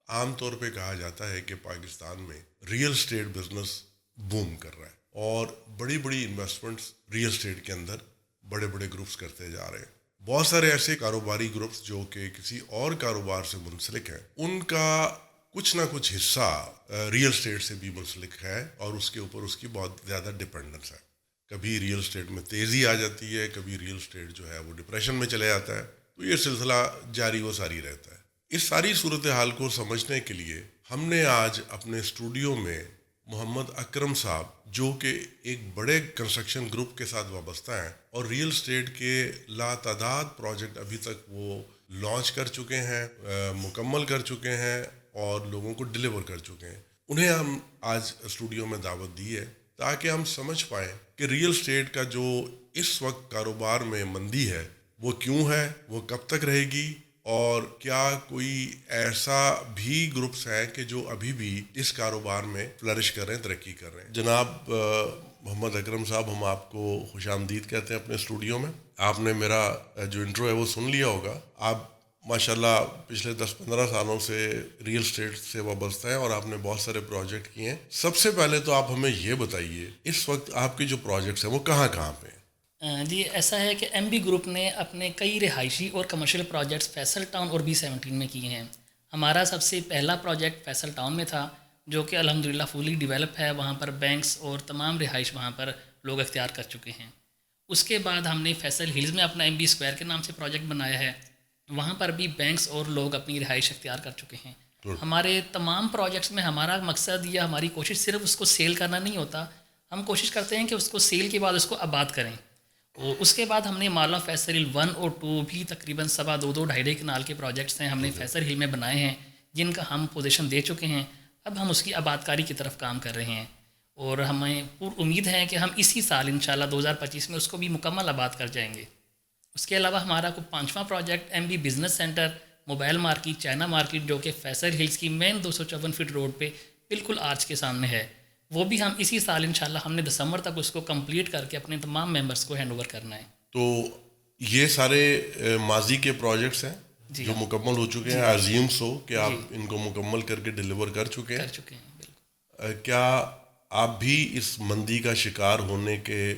عام طور پہ کہا جاتا ہے کہ پاکستان میں ریئل اسٹیٹ بزنس بوم کر رہا ہے اور بڑی بڑی انویسٹمنٹس ریئل اسٹیٹ کے اندر بڑے بڑے گروپس کرتے جا رہے ہیں. بہت سارے ایسے کاروباری گروپس جو کہ کسی اور کاروبار سے منسلک ہیں, ان کا کچھ نہ کچھ حصہ ریئل اسٹیٹ سے بھی منسلک ہے اور اس کے اوپر اس کی بہت زیادہ ڈپینڈنس ہے. کبھی ریئل اسٹیٹ میں تیزی آ جاتی ہے, کبھی ریئل اسٹیٹ جو ہے وہ ڈپریشن میں چلے جاتا ہے, تو یہ سلسلہ جاری و ساری رہتا ہے. اس ساری صورتحال کو سمجھنے کے لیے ہم نے آج اپنے اسٹوڈیو میں محمد اکرم صاحب, جو کہ ایک بڑے کنسٹرکشن گروپ کے ساتھ وابستہ ہیں اور ریئل اسٹیٹ کے لاتعداد پروجیکٹ ابھی تک وہ لانچ کر چکے ہیں, مکمل کر چکے ہیں اور لوگوں کو ڈیلیور کر چکے ہیں, انہیں ہم آج اسٹوڈیو میں دعوت دی ہے تاکہ ہم سمجھ پائیں کہ ریئل اسٹیٹ کا جو اس وقت کاروبار میں مندی ہے وہ کیوں ہے, وہ کب تک رہے گی, اور کیا کوئی ایسا بھی گروپس ہیں کہ جو ابھی بھی اس کاروبار میں فلرش کر رہے ہیں, ترقی کر رہے ہیں. جناب محمد اکرم صاحب, ہم آپ کو خوش آمدید کہتے ہیں اپنے اسٹوڈیو میں. آپ نے میرا جو انٹرو ہے وہ سن لیا ہوگا. آپ ماشاءاللہ پچھلے 10-15 سالوں سے ریئل اسٹیٹ سے وابستہ ہیں اور آپ نے بہت سارے پروجیکٹ کیے ہیں. سب سے پہلے تو آپ ہمیں یہ بتائیے, اس وقت آپ کے جو پروجیکٹس ہیں وہ کہاں کہاں پہ ہیں؟ جی ایسا ہے کہ ایم بی گروپ نے اپنے کئی رہائشی اور کمرشل پروجیکٹس فیصل ٹاؤن اور B17 میں کیے ہیں. ہمارا سب سے پہلا پروجیکٹ فیصل ٹاؤن میں تھا, جو کہ الحمدللہ فلی ڈیولپ ہے. وہاں پر بینکس اور تمام رہائش وہاں پر لوگ اختیار کر چکے ہیں. اس کے بعد ہم نے فیصل ہلز میں اپنا MB اسکوائر کے نام سے پروجیکٹ بنایا ہے. وہاں پر بھی بینکس اور لوگ اپنی رہائش اختیار کر چکے ہیں. ہمارے تمام پروجیکٹس میں ہمارا مقصد یا ہماری کوشش صرف اس کو سیل کرنا نہیں ہوتا, ہم کوشش کرتے ہیں کہ اس کو سیل کے بعد اس کو آباد کریں. اور اس کے بعد ہم نے مالا فیصل ہل 1 اور 2 بھی تقریباً 2.25 کنال کے پروجیکٹس ہیں ہم نے فیصل ہل میں بنائے ہیں, جن کا ہم پوزیشن دے چکے ہیں. اب ہم اس کی آباد کاری کی طرف کام کر رہے ہیں اور ہمیں پر امید ہے کہ ہم اسی سال انشاءاللہ 2025 میں اس کو بھی مکمل آباد کر جائیں گے. اس کے علاوہ ہمارا کو 5واں project MB business centre mobile market China market, جو کہ فیصل ہلز کی مین 254 فٹ روڈ پہ بالکل آرچ کے سامنے ہے, وہ بھی ہم اسی سال انشاءاللہ ہم نے دسمبر تک اس کو کمپلیٹ کر کے اپنے تمام ممبرس کو ہینڈ اوور کرنا ہے. تو یہ سارے ماضی کے پروجیکٹس ہیں جی جو ہاں مکمل ہو چکے جی ہیں. عظیم سو کہ آپ جی ان کو مکمل کر کے ڈیلیور کر چکے ہیں. کر چکے ہیں بالکل. کیا آپ بھی اس مندی کا شکار ہونے کے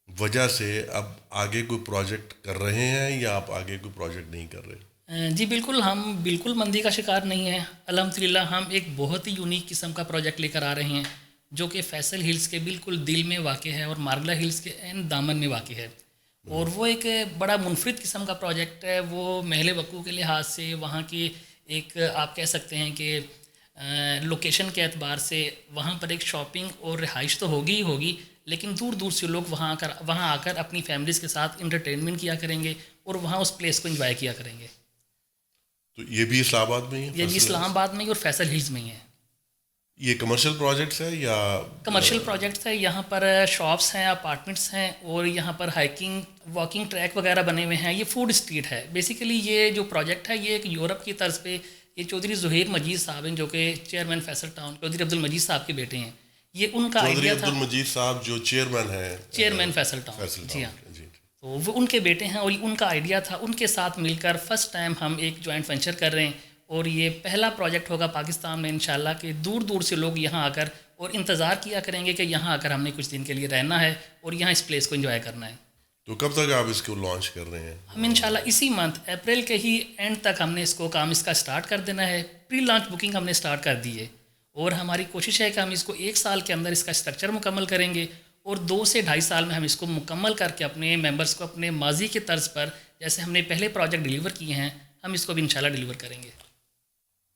وجہ سے اب آگے کوئی پروجیکٹ کر رہے ہیں یا آپ آگے کوئی پروجیکٹ نہیں کر رہے؟ جی بالکل, ہم بالکل مندی کا شکار نہیں ہیں الحمدللہ. ہم ایک بہت ہی یونیک قسم کا پروجیکٹ لے کر آ رہے ہیں جو کہ فیصل ہلز کے بالکل دل میں واقع ہے اور مارگلا ہلز کے عین دامن میں واقع ہے. اور وہ ایک بڑا منفرد قسم کا پروجیکٹ ہے. وہ محل وقوع کے لحاظ سے وہاں کی ایک آپ کہہ سکتے ہیں کہ لوکیشن کے اعتبار سے وہاں پر ایک شاپنگ اور رہائش تو ہوگی ہی ہوگی, لیکن دور دور سے لوگ وہاں آ کر اپنی فیملیز کے ساتھ انٹرٹینمنٹ کیا کریں گے اور وہاں اس پلیس کو انجوائے کیا کریں گے. تو یہ بھی اسلام آباد میں ہی ہے؟ یہ بھی اسلام آباد میں ہی اور فیصل ہلز میں ہی ہے. یہ کمرشل پروجیکٹس ہے یا کمرشل پروجیکٹس ہے. یہاں پر شاپس ہیں, اپارٹمنٹس ہیں اور یہاں پر ہائکنگ واکنگ ٹریک وغیرہ بنے ہوئے ہیں. یہ فوڈ اسٹریٹ ہے بیسیکلی. یہ جو پروجیکٹ ہے یہ ایک یورپ کی طرز پہ, یہ چودھری زہیر مجید صاحب ہیں جو کہ چیئرمین فیصل ٹاؤن, چودھری عبد المجید صاحب کے بیٹے ہیں. یہ ان کا چودھری آئیڈیا عبد تھا. المجید صاحب جو چیئرمین ہیں چیئرمین فیصل ٹاؤن. فیصل جی ٹاؤن ہاں, کے. جی تو وہ ان کے بیٹے ہیں اور ان کا آئیڈیا تھا. ان کے ساتھ مل کر فرسٹ ٹائم ہم ایک جوائنٹ وینچر کر رہے ہیں اور یہ پہلا پروجیکٹ ہوگا پاکستان میں انشاءاللہ کہ دور دور سے لوگ یہاں آ کر اور انتظار کیا کریں گے کہ یہاں آ کر ہم نے کچھ دن کے لیے رہنا ہے اور یہاں اس پلیس کو انجوائے کرنا ہے. تو کب تک آپ اس کو لانچ کر رہے ہیں؟ ہم انشاءاللہ اسی منتھ اپریل کے ہی اینڈ تک ہم نے اس کو کام اس کا سٹارٹ کر دینا ہے. پری لانچ بکنگ ہم نے سٹارٹ کر دی ہے اور ہماری کوشش ہے کہ ہم اس کو 1 سال کے اندر اس کا اسٹرکچر مکمل کریں گے اور 2 سے 2.5 سال میں ہم اس کو مکمل کر کے اپنے ممبرس کو اپنے ماضی کی طرز پر جیسے ہم نے پہلے پروجیکٹ ڈیلیور کیے ہیں ہم اس کو بھی انشاءاللہ ڈیلیور کریں گے.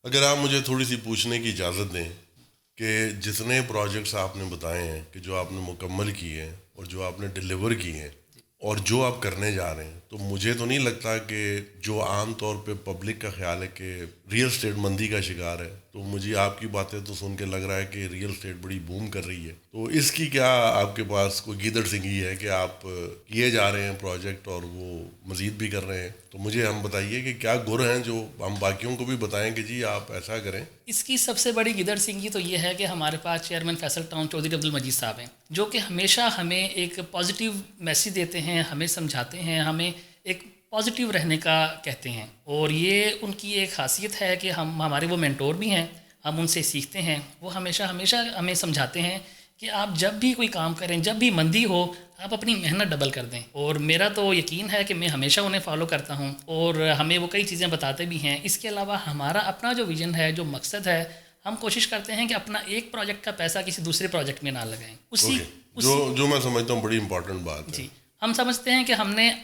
اگر آپ مجھے تھوڑی سی پوچھنے کی اجازت دیں کہ جتنے پروجیکٹس آپ نے بتائے ہیں کہ جو آپ نے مکمل کیے ہیں اور جو آپ نے ڈیلیور کیے ہیں اور جو آپ کرنے جا رہے ہیں, تو مجھے تو نہیں لگتا کہ جو عام طور پہ پبلک کا خیال ہے کہ ریئل اسٹیٹ مندی کا شکار ہے, تو مجھے آپ کی باتیں تو سن کے لگ رہا ہے کہ ریئل اسٹیٹ بڑی بوم کر رہی ہے. تو اس کی کیا آپ کے پاس کوئی گیدڑ سنگھی ہے کہ آپ کیے جا رہے ہیں پروجیکٹ اور وہ مزید بھی کر رہے ہیں؟ تو مجھے ہم بتائیے کہ کیا گر ہیں جو ہم باقیوں کو بھی بتائیں کہ جی آپ ایسا کریں. اس کی سب سے بڑی گدڑ سنگھی تو یہ ہے کہ ہمارے پاس چیئرمین فیصل ٹاؤن چودھری عبد المجید صاحب ہیں جو کہ ہمیشہ ہمیں ایک پازیٹیو میسیج دیتے ہیں, ہمیں سمجھاتے ہیں, ہمیں ایک پازیٹیو رہنے کا کہتے ہیں، اور یہ ان کی ایک خاصیت ہے کہ ہمارے وہ مینٹور بھی ہیں، ہم ان سے سیکھتے ہیں. وہ ہمیشہ ہمیں سمجھاتے ہیں کہ آپ جب بھی کوئی کام کریں، جب بھی مندی ہو، آپ اپنی محنت ڈبل کر دیں. اور میرا تو یقین ہے کہ میں ہمیشہ انہیں فالو کرتا ہوں، اور ہمیں وہ کئی چیزیں بتاتے بھی ہیں. اس کے علاوہ ہمارا اپنا جو ویژن ہے، جو مقصد ہے، ہم کوشش کرتے ہیں کہ اپنا ایک پروجیکٹ کا پیسہ کسی دوسرے پروجیکٹ میں نہ لگائیں. جو میں سمجھتا ہوں بڑی امپورٹنٹ بات ہے. جی، ہم سمجھتے ہیں کہ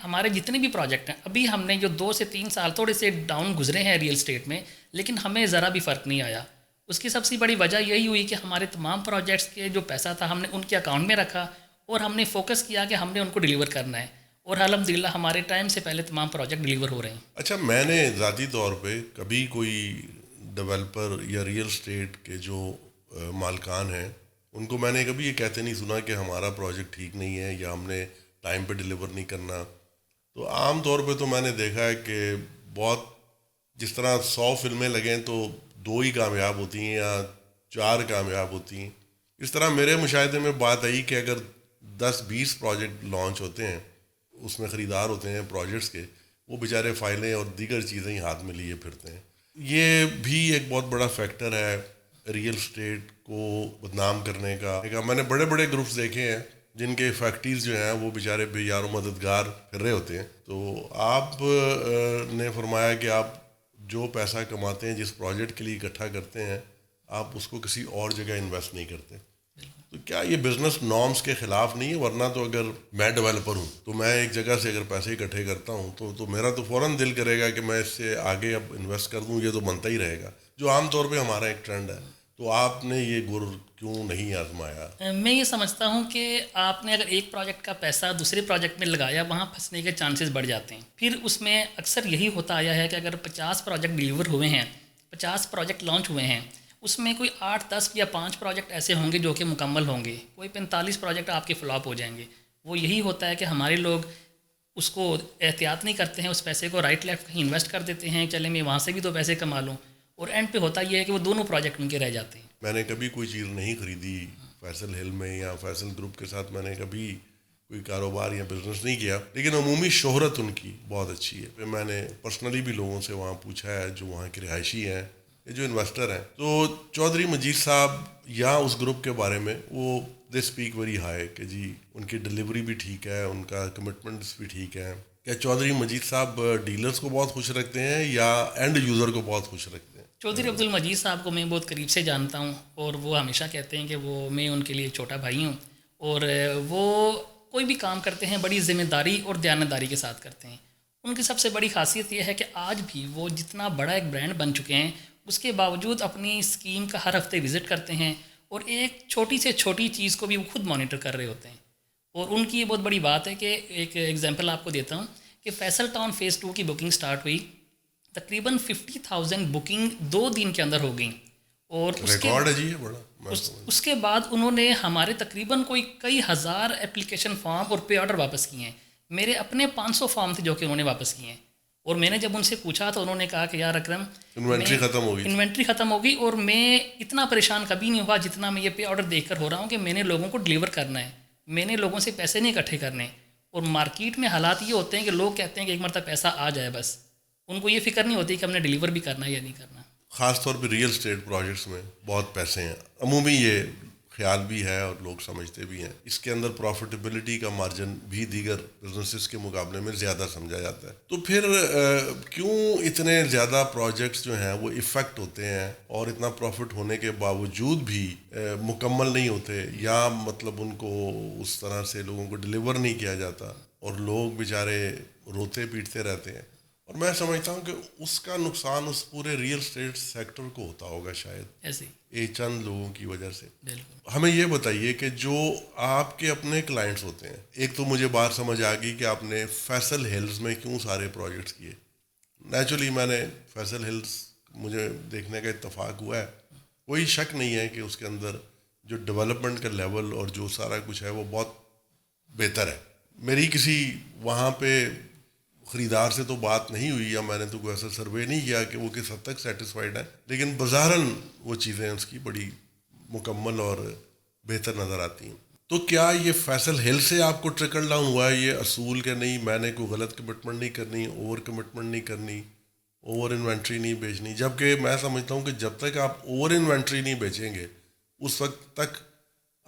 ہمارے جتنے بھی پروجیکٹ ہیں، ابھی ہم نے جو 2 سے 3 سال تھوڑے سے ڈاؤن گزرے ہیں ریئل اسٹیٹ میں، لیکن ہمیں ذرا بھی فرق نہیں آیا. اس کی سب سے بڑی وجہ یہی ہوئی کہ ہمارے تمام پروجیکٹس کے جو پیسہ تھا ہم نے ان کے اکاؤنٹ میں رکھا، اور ہم نے فوکس کیا کہ ہم نے ان کو ڈیلیور کرنا ہے، اور الحمدللہ ہمارے ٹائم سے پہلے تمام پروجیکٹ ڈیلیور ہو رہے ہیں. اچھا، میں نے ذاتی طور پہ کبھی کوئی ڈیولپر یا ریئل اسٹیٹ کے جو مالکان ہیں ان کو میں نے کبھی یہ کہتے نہیں سنا کہ ہمارا پروجیکٹ ٹھیک نہیں ہے یا ہم نے ٹائم پہ ڈیلیور نہیں کرنا. تو عام طور پہ تو میں نے دیکھا ہے کہ بہت جس طرح 100 فلمیں لگیں تو 2 ہی کامیاب ہوتی ہیں یا 4 کامیاب ہوتی ہیں. اس طرح میرے مشاہدے میں بات آئی کہ اگر 10-20 پروجیکٹ لانچ ہوتے ہیں، اس میں خریدار ہوتے ہیں پروجیکٹس کے، وہ بیچارے فائلیں اور دیگر چیزیں ہی ہاتھ میں لیے پھرتے ہیں. یہ بھی ایک بہت بڑا فیکٹر ہے ریئل اسٹیٹ کو بدنام کرنے کا. میں نے بڑے بڑے گروپس دیکھے ہیں جن کے فیکٹریز جو ہیں وہ بیچارے بے یار و مددگار پھر رہے ہوتے ہیں. تو آپ نے فرمایا کہ آپ جو پیسہ کماتے ہیں، جس پروجیکٹ کے لیے اکٹھا کرتے ہیں، آپ اس کو کسی اور جگہ انویسٹ نہیں کرتے. تو کیا یہ بزنس نارمس کے خلاف نہیں ہے؟ ورنہ تو اگر میں ڈیولپر ہوں تو میں ایک جگہ سے اگر پیسے اکٹھے کرتا ہوں تو میرا تو فوراً دل کرے گا کہ میں اس سے آگے اب انویسٹ کر دوں. یہ تو بنتا ہی رہے گا، جو عام طور پہ ہمارا ایک ٹرینڈ ہے. تو آپ نے یہ گر کیوں نہیں آزمایا؟ میں یہ سمجھتا ہوں کہ آپ نے اگر ایک پروجیکٹ کا پیسہ دوسرے پروجیکٹ میں لگایا، وہاں پھنسنے کے چانسز بڑھ جاتے ہیں. پھر اس میں اکثر یہی ہوتا آیا ہے کہ اگر 50 پروجیکٹ ڈیلیور ہوئے ہیں، 50 پروجیکٹ لانچ ہوئے ہیں، اس میں کوئی 8-10 یا 5 پروجیکٹ ایسے ہوں گے جو کہ مکمل ہوں گے، کوئی 45 پروجیکٹ آپ کے فلاپ ہو جائیں گے. وہ یہی ہوتا ہے کہ ہمارے لوگ اس کو احتیاط نہیں کرتے ہیں، اس پیسے کو رائٹ لیفٹ کہیں انویسٹ کر دیتے ہیں، چلے میں وہاں سے بھی تو پیسے کما لوں، اور اینڈ پہ ہوتا یہ ہے کہ وہ دونوں پروجیکٹ ان کے رہ جاتے ہیں. میں نے کبھی کوئی چیز نہیں خریدی فیصل ہل میں یا فیصل گروپ کے ساتھ میں نے کبھی کوئی کاروبار یا بزنس نہیں کیا، لیکن عمومی شہرت ان کی بہت اچھی ہے. پھر میں نے پرسنلی بھی لوگوں سے وہاں پوچھا ہے جو وہاں کے رہائشی ہیں، جو انویسٹر ہیں. تو چودھری مجید صاحب یا اس گروپ کے بارے میں وہ دے اسپیک ویری ہائی کہ جی ان کی ڈلیوری بھی ٹھیک ہے، ان کا کمٹمنٹس بھی ٹھیک ہے. کیا چودھری مجید صاحب ڈیلرز کو بہت خوش رکھتے ہیں یا اینڈ یوزر کو بہت خوش رکھتے ہیں؟ چودھری عبد المجید صاحب کو میں بہت قریب سے جانتا ہوں، اور وہ ہمیشہ کہتے ہیں کہ میں ان کے لیے چھوٹا بھائی ہوں، اور وہ کوئی بھی کام کرتے ہیں بڑی ذمہ داری اور دیانتداری کے ساتھ کرتے ہیں. ان کی سب سے بڑی خاصیت یہ ہے کہ آج بھی وہ جتنا بڑا ایک برانڈ بن چکے ہیں، اس کے باوجود اپنی اسکیم کا ہر ہفتے وزٹ کرتے ہیں، اور ایک چھوٹی سے چھوٹی چیز کو بھی وہ خود مانیٹر کر رہے ہوتے ہیں. اور ان کی یہ بہت بڑی بات ہے کہ ایک ایگزامپل آپ کو دیتا ہوں کہ فیصل ٹاؤن فیز 2 کی بکنگ سٹارٹ ہوئی، تقریباً 50,000 بکنگ 2 دن کے اندر ہو گئیں، اور ریکارڈ ہے جی یہ بڑا. اس کے بعد انہوں نے ہمارے تقریباً کئی ہزار اپلیکیشن فارم اور پے آرڈر واپس کیے ہیں. میرے اپنے 500 فارم تھے جو کہ انہوں نے واپس کیے ہیں، اور میں نے جب ان سے پوچھا تو انہوں نے کہا کہ یار اکرم، انوینٹری ختم ہو گئی، اور میں اتنا پریشان کبھی نہیں ہوا جتنا میں یہ پے آرڈر دیکھ کر ہو رہا ہوں کہ میں نے لوگوں کو ڈلیور کرنا ہے، میں نے لوگوں سے پیسے نہیں اکٹھے کرنے. اور مارکیٹ میں حالات یہ ہوتے ہیں کہ لوگ کہتے ہیں کہ ایک مرتبہ پیسہ آ جائے، بس ان کو یہ فکر نہیں ہوتی کہ ہم نے ڈیلیور بھی کرنا ہے یا نہیں کرنا. خاص طور پہ ریئل اسٹیٹ پروجیکٹس میں بہت پیسے ہیں، عمومی یہ خیال بھی ہے اور لوگ سمجھتے بھی ہیں. اس کے اندر پروفیٹیبلٹی کا مارجن بھی دیگر بزنسز کے مقابلے میں زیادہ سمجھا جاتا ہے. تو پھر کیوں اتنے زیادہ پروجیکٹس جو ہیں وہ افیکٹ ہوتے ہیں اور اتنا پروفٹ ہونے کے باوجود بھی مکمل نہیں ہوتے، یا مطلب ان کو اس طرح سے لوگوں کو ڈلیور نہیں کیا جاتا اور لوگ بیچارے روتے پیٹتے رہتے ہیں؟ اور میں سمجھتا ہوں کہ اس کا نقصان اس پورے ریئل اسٹیٹ سیکٹر کو ہوتا ہوگا شاید ایسے یہ چند لوگوں کی وجہ سے. بالکل. ہمیں یہ بتائیے کہ جو آپ کے اپنے کلائنٹس ہوتے ہیں، ایک تو مجھے بات سمجھ آ گئی کہ آپ نے فیصل ہلز میں کیوں سارے پروجیکٹس کیے. نیچرلی میں نے فیصل ہلز مجھے دیکھنے کا اتفاق ہوا ہے، کوئی شک نہیں ہے کہ اس کے اندر جو ڈیولپمنٹ کا لیول اور جو سارا کچھ ہے وہ بہت بہتر ہے. میری کسی وہاں پہ خریدار سے تو بات نہیں ہوئی، یا میں نے تو کوئی ایسا سروے نہیں کیا کہ وہ کس حد تک سیٹسفائیڈ ہے، لیکن بظاہراً وہ چیزیں اس کی بڑی مکمل اور بہتر نظر آتی ہیں. تو کیا یہ فیصل ہل سے آپ کو ٹرکل ڈاؤن ہوا ہے یہ اصول کہ نہیں میں نے کوئی غلط کمٹمنٹ نہیں کرنی، اوور کمٹمنٹ نہیں کرنی، اوور انوینٹری نہیں بیچنی؟ جبکہ میں سمجھتا ہوں کہ جب تک آپ اوور انوینٹری نہیں بیچیں گے اس وقت تک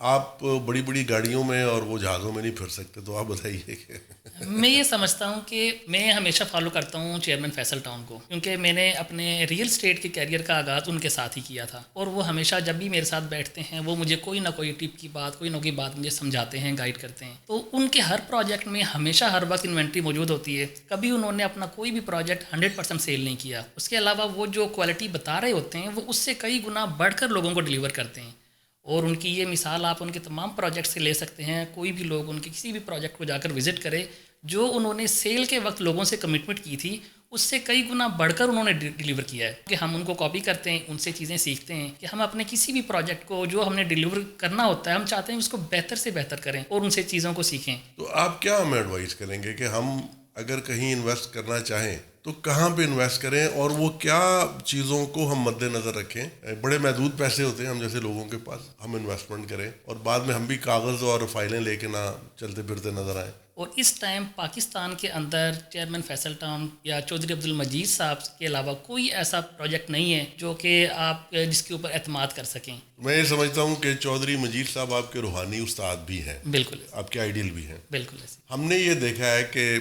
آپ بڑی بڑی گاڑیوں میں اور وہ جہازوں میں نہیں پھر سکتے. تو آپ بتائیے کہ میں یہ سمجھتا ہوں کہ میں ہمیشہ فالو کرتا ہوں چیئرمین فیصل ٹاؤن کو، کیونکہ میں نے اپنے ریئل اسٹیٹ کے کیریئر کا آغاز ان کے ساتھ ہی کیا تھا، اور وہ ہمیشہ جب بھی میرے ساتھ بیٹھتے ہیں وہ مجھے کوئی نہ کوئی ٹپ کی بات، کوئی نہ کوئی بات مجھے سمجھاتے ہیں، گائیڈ کرتے ہیں. تو ان کے ہر پروجیکٹ میں ہمیشہ ہر وقت انوینٹری موجود ہوتی ہے. کبھی انہوں نے اپنا کوئی بھی پروجیکٹ 100% سیل نہیں کیا. اس کے علاوہ وہ جو کوالٹی بتا رہے ہوتے ہیں وہ اس سے کئی گنا بڑھ کر لوگوں کو ڈلیور کرتے ہیں. اور ان کی یہ مثال آپ ان کے تمام پروجیکٹ سے لے سکتے ہیں. کوئی بھی لوگ ان کے کسی بھی پروجیکٹ کو جا کر وزٹ کرے، جو انہوں نے سیل کے وقت لوگوں سے کمٹمنٹ کی تھی اس سے کئی گنا بڑھ کر انہوں نے ڈیلیور کیا ہے. کہ ہم ان کو کاپی کرتے ہیں، ان سے چیزیں سیکھتے ہیں کہ ہم اپنے کسی بھی پروجیکٹ کو جو ہم نے ڈیلیور کرنا ہوتا ہے ہم چاہتے ہیں اس کو بہتر سے بہتر کریں اور ان سے چیزوں کو سیکھیں. تو آپ کیا ہمیں ایڈوائز کریں گے کہ ہم اگر کہیں انویسٹ کرنا چاہیں تو کہاں پہ انویسٹ کریں، اور وہ کیا چیزوں کو ہم مد نظر رکھیں؟ بڑے محدود پیسے ہوتے ہیں ہم جیسے لوگوں کے پاس، ہم انویسٹمنٹ کریں اور بعد میں ہم بھی کاغذ اور فائلیں لے کے نہ چلتے پھرتے نظر آئیں. اور اس ٹائم پاکستان کے اندر چیئرمین فیصل ٹاؤن یا چودھری عبد المجید صاحب کے علاوہ کوئی ایسا پروجیکٹ نہیں ہے جو کہ آپ جس کے اوپر اعتماد کر سکیں. میں یہ سمجھتا ہوں کہ چودھری مجید صاحب آپ کے روحانی استاد بھی ہیں، بالکل آپ کے آئیڈیل بھی ہیں. بالکل ایسے. ہم نے یہ دیکھا ہے کہ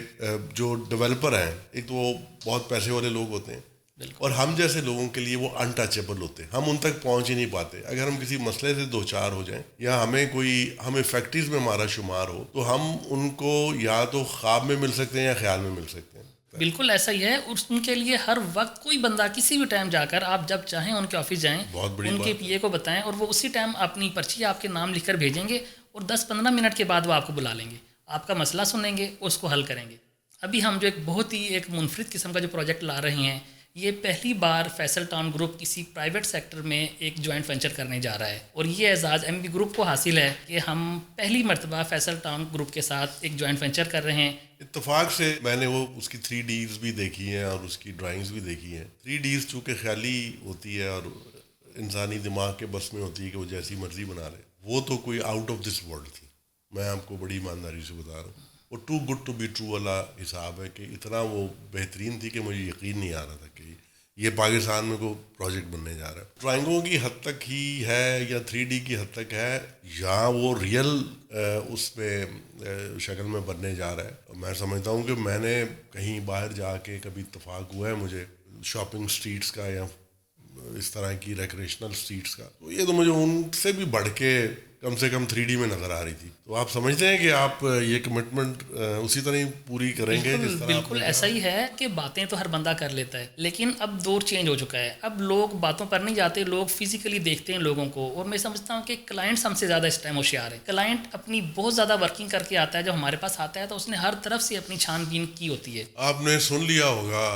جو ڈیولپر ہیں ایک تو وہ بہت پیسے والے لوگ ہوتے ہیں، بالکل. اور ہم جیسے لوگوں کے لیے وہ انٹچیبل ہوتے ہیں، ہم ان تک پہنچ ہی نہیں پاتے. اگر ہم کسی مسئلے سے دو چار ہو جائیں یا ہمیں فیکٹریز میں ہمارا شمار ہو تو ہم ان کو یا تو خواب میں مل سکتے ہیں یا خیال میں مل سکتے ہیں. بالکل ایسا ہی ہے. اور ان کے لیے ہر وقت کوئی بندہ کسی بھی ٹائم جا کر آپ جب چاہیں ان کے آفس جائیں، بہت بڑی ان کے بات پی اے کو بتائیں اور وہ اسی ٹائم اپنی پرچی آپ کے نام لکھ کر بھیجیں گے اور 10-15 منٹ کے بعد وہ آپ کو بلا لیں گے، آپ کا مسئلہ سنیں گے اور اس کو حل کریں گے. ابھی ہم جو ایک بہت ہی ایک منفرد قسم کا جو پروجیکٹ لا رہے ہیں، یہ پہلی بار فیصل ٹاؤن گروپ کسی پرائیویٹ سیکٹر میں ایک جوائنٹ وینچر کرنے جا رہا ہے، اور یہ اعزاز ایم بی گروپ کو حاصل ہے کہ ہم پہلی مرتبہ فیصل ٹاؤن گروپ کے ساتھ ایک جوائنٹ وینچر کر رہے ہیں. اتفاق سے میں نے وہ اس کی 3Ds بھی دیکھی ہیں اور اس کی ڈرائنگز بھی دیکھی ہیں. 3Ds چونکہ خیالی ہوتی ہے اور انسانی دماغ کے بس میں ہوتی ہے کہ وہ جیسی مرضی بنا لے، وہ تو کوئی آؤٹ آف دس ورلڈ تھی. میں آپ کو بڑی ایمانداری سے بتا رہا ہوں، وہ too good to be true والا حساب ہے کہ اتنا وہ بہترین تھی کہ مجھے یقین نہیں آ رہا تھا کہ یہ پاکستان میں کوئی پروجیکٹ بننے جا رہا ہے. ڈرائنگوں کی حد تک ہی ہے یا 3D کی حد تک ہے یا وہ ریئل اس پہ شکل میں بننے جا رہا ہے. میں سمجھتا ہوں کہ میں نے کہیں باہر جا کے کبھی اتفاق ہوا ہے مجھے شاپنگ اسٹریٹس کا یا اس طرح کی ریکریشنل اسٹریٹس کا، تو یہ تو مجھے ان سے بھی بڑھ کے کم سے کم 3D میں نظر آ رہی تھی. تو آپ سمجھتے ہیں کہ آپ یہ کمٹمنٹ اسی طرح ہی پوری کریں گے جس طرح بالکل ایسا ہی ہے کہ باتیں تو ہر بندہ کر لیتا ہے، لیکن اب دور چینج ہو چکا ہے. اب لوگ باتوں پر نہیں جاتے، لوگ فزیکلی دیکھتے ہیں لوگوں کو. اور میں سمجھتا ہوں کہ کلائنٹس ہم سے زیادہ اس ٹائم ہوشیار ہے. کلائنٹ اپنی بہت زیادہ ورکنگ کر کے آتا ہے، جب ہمارے پاس آتا ہے تو اس نے ہر طرف سے اپنی چھان بین کی ہوتی ہے. آپ نے سن لیا ہوگا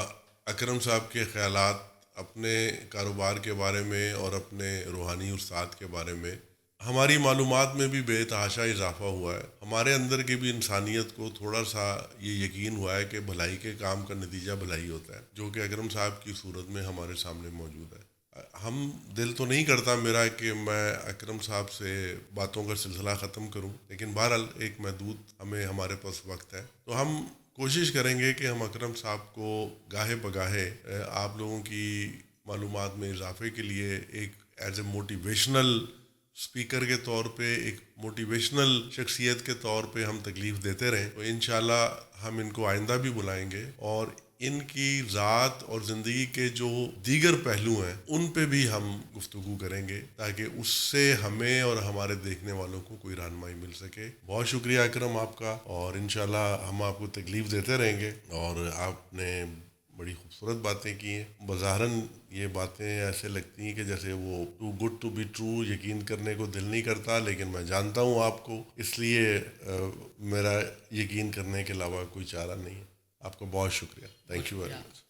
اکرم صاحب کے خیالات اپنے کاروبار کے بارے میں اور اپنے روحانی استاد کے بارے میں. ہماری معلومات میں بھی بے تحاشا اضافہ ہوا ہے. ہمارے اندر کی بھی انسانیت کو تھوڑا سا یہ یقین ہوا ہے کہ بھلائی کے کام کا نتیجہ بھلائی ہوتا ہے، جو کہ اکرم صاحب کی صورت میں ہمارے سامنے موجود ہے. ہم دل تو نہیں کرتا میرا کہ میں اکرم صاحب سے باتوں کا سلسلہ ختم کروں، لیکن بہرحال ایک محدود ہمارے پاس وقت ہے، تو ہم کوشش کریں گے کہ ہم اکرم صاحب کو گاہے بگاہے آپ لوگوں کی معلومات میں اضافے کے لیے ایک ایز اے موٹیویشنل اسپیکر کے طور پہ، ایک موٹیویشنل شخصیت کے طور پہ ہم تکلیف دیتے رہیں. تو انشاءاللہ ہم ان کو آئندہ بھی بلائیں گے اور ان کی ذات اور زندگی کے جو دیگر پہلو ہیں ان پہ بھی ہم گفتگو کریں گے تاکہ اس سے ہمیں اور ہمارے دیکھنے والوں کو کوئی رہنمائی مل سکے. بہت شکریہ اکرم آپ کا، اور انشاءاللہ ہم آپ کو تکلیف دیتے رہیں گے. اور آپ نے بڑی خوبصورت باتیں کی ہیں. بظاہراً یہ باتیں ایسے لگتی ہیں کہ جیسے وہ too good to be true, یقین کرنے کو دل نہیں کرتا، لیکن میں جانتا ہوں آپ کو، اس لیے میرا یقین کرنے کے علاوہ کوئی چارہ نہیں ہے. آپ کا بہت شکریہ. Thank you very much.